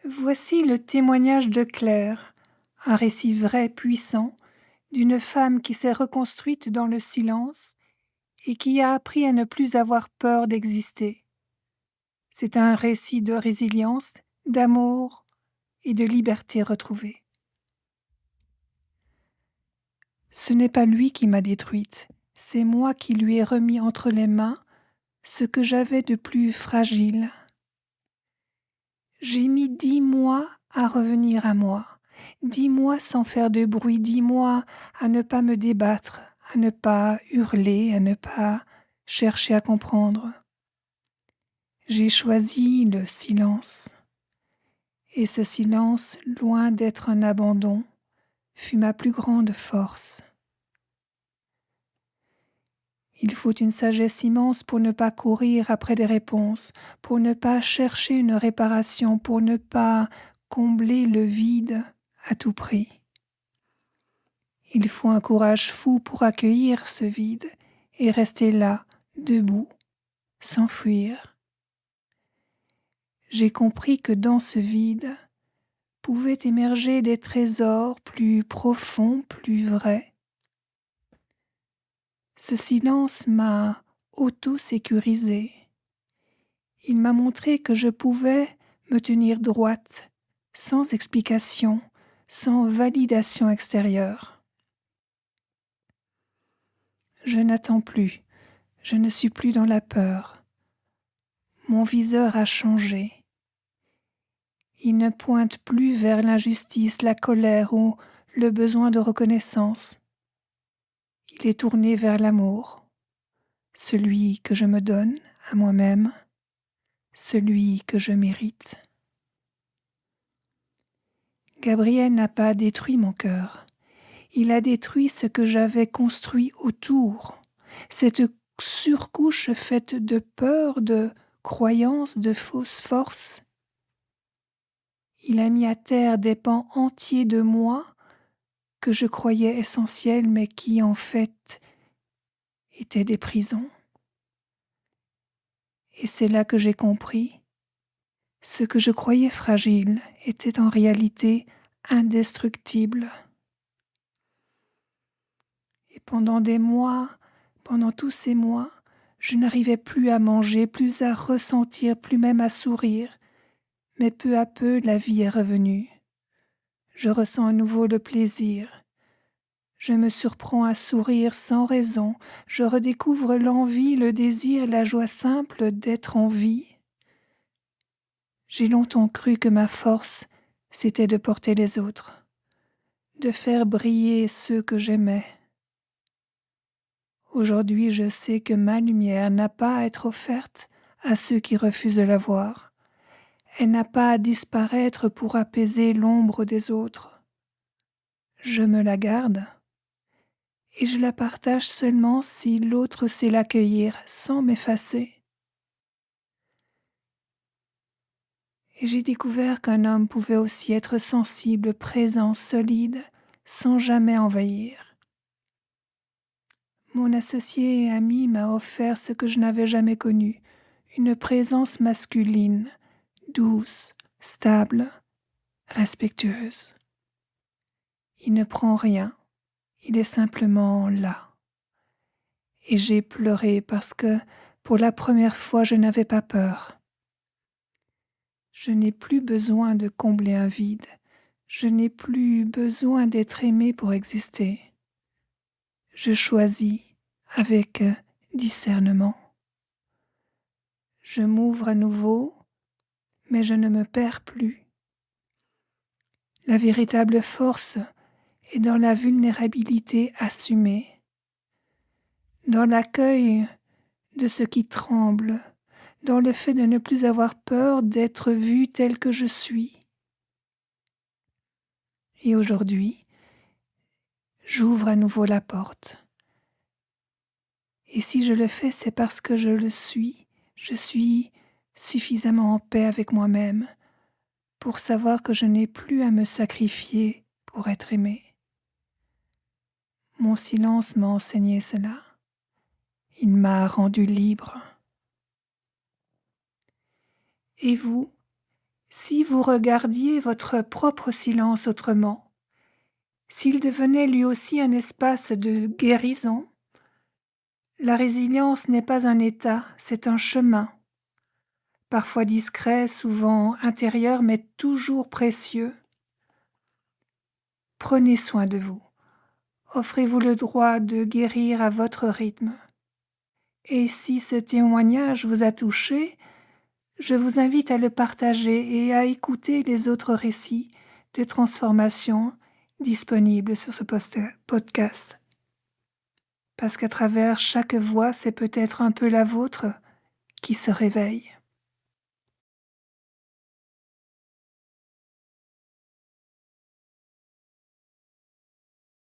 Voici le témoignage de Claire, un récit vrai, puissant, d'une femme qui s'est reconstruite dans le silence et qui a appris à ne plus avoir peur d'exister. C'est un récit de résilience, d'amour et de liberté retrouvée. Ce n'est pas lui qui m'a détruite, c'est moi qui lui ai remis entre les mains ce que j'avais de plus fragile. J'ai mis 10 mois à revenir à moi. 10 mois sans faire de bruit, 10 mois à ne pas me débattre, à ne pas hurler, à ne pas chercher à comprendre. J'ai choisi le silence. Et ce silence, loin d'être un abandon, fut ma plus grande force. Il faut une sagesse immense pour ne pas courir après des réponses, pour ne pas chercher une réparation, pour ne pas combler le vide à tout prix. Il faut un courage fou pour accueillir ce vide et rester là, debout, sans fuir. J'ai compris que dans ce vide pouvaient émerger des trésors plus profonds, plus vrais. Ce silence m'a auto-sécurisée. Il m'a montré que je pouvais me tenir droite, sans explication, sans validation extérieure. Je n'attends plus, je ne suis plus dans la peur. Mon viseur a changé. Il ne pointe plus vers l'injustice, la colère ou le besoin de reconnaissance. Il est tourné vers l'amour, celui que je me donne à moi-même, celui que je mérite. Gabriel n'a pas détruit mon cœur. Il a détruit ce que j'avais construit autour, cette surcouche faite de peur, de croyances, de fausses forces. Il a mis à terre des pans entiers de moi que je croyais essentiels, mais qui en fait étaient des prisons. Et c'est là que j'ai compris. Ce que je croyais fragile était en réalité indestructible. Et pendant des mois, pendant tous ces mois, je n'arrivais plus à manger, plus à ressentir, plus même à sourire. Mais peu à peu, la vie est revenue. Je ressens à nouveau le plaisir. Je me surprends à sourire sans raison. Je redécouvre l'envie, le désir, la joie simple d'être en vie. J'ai longtemps cru que ma force, c'était de porter les autres, de faire briller ceux que j'aimais. Aujourd'hui, je sais que ma lumière n'a pas à être offerte à ceux qui refusent de la voir. Elle n'a pas à disparaître pour apaiser l'ombre des autres. Je me la garde et je la partage seulement si l'autre sait l'accueillir sans m'effacer. Et j'ai découvert qu'un homme pouvait aussi être sensible, présent, solide, sans jamais envahir. Mon associé et ami m'a offert ce que je n'avais jamais connu, une présence masculine, douce, stable, respectueuse. Il ne prend rien, il est simplement là. Et j'ai pleuré parce que, pour la première fois, je n'avais pas peur. Je n'ai plus besoin de combler un vide, je n'ai plus besoin d'être aimé pour exister. Je choisis avec discernement. Je m'ouvre à nouveau, mais je ne me perds plus. La véritable force est dans la vulnérabilité assumée, dans l'accueil de ce qui tremble, dans le fait de ne plus avoir peur d'être vu tel que je suis. Et aujourd'hui, j'ouvre à nouveau la porte. Et si je le fais, c'est parce que je suis suffisamment en paix avec moi-même pour savoir que je n'ai plus à me sacrifier pour être aimé. Mon silence m'a enseigné cela. Il m'a rendu libre. Et vous, Si vous regardiez votre propre silence autrement, s'il devenait lui aussi un espace de guérison, la résilience n'est pas un état, c'est un chemin, parfois discret, souvent intérieur, mais toujours précieux. Prenez soin de vous. Offrez-vous le droit de guérir à votre rythme. Et si ce témoignage vous a touché, je vous invite à le partager et à écouter les autres récits de transformation disponibles sur ce podcast. Parce qu'à travers chaque voix, c'est peut-être un peu la vôtre qui se réveille.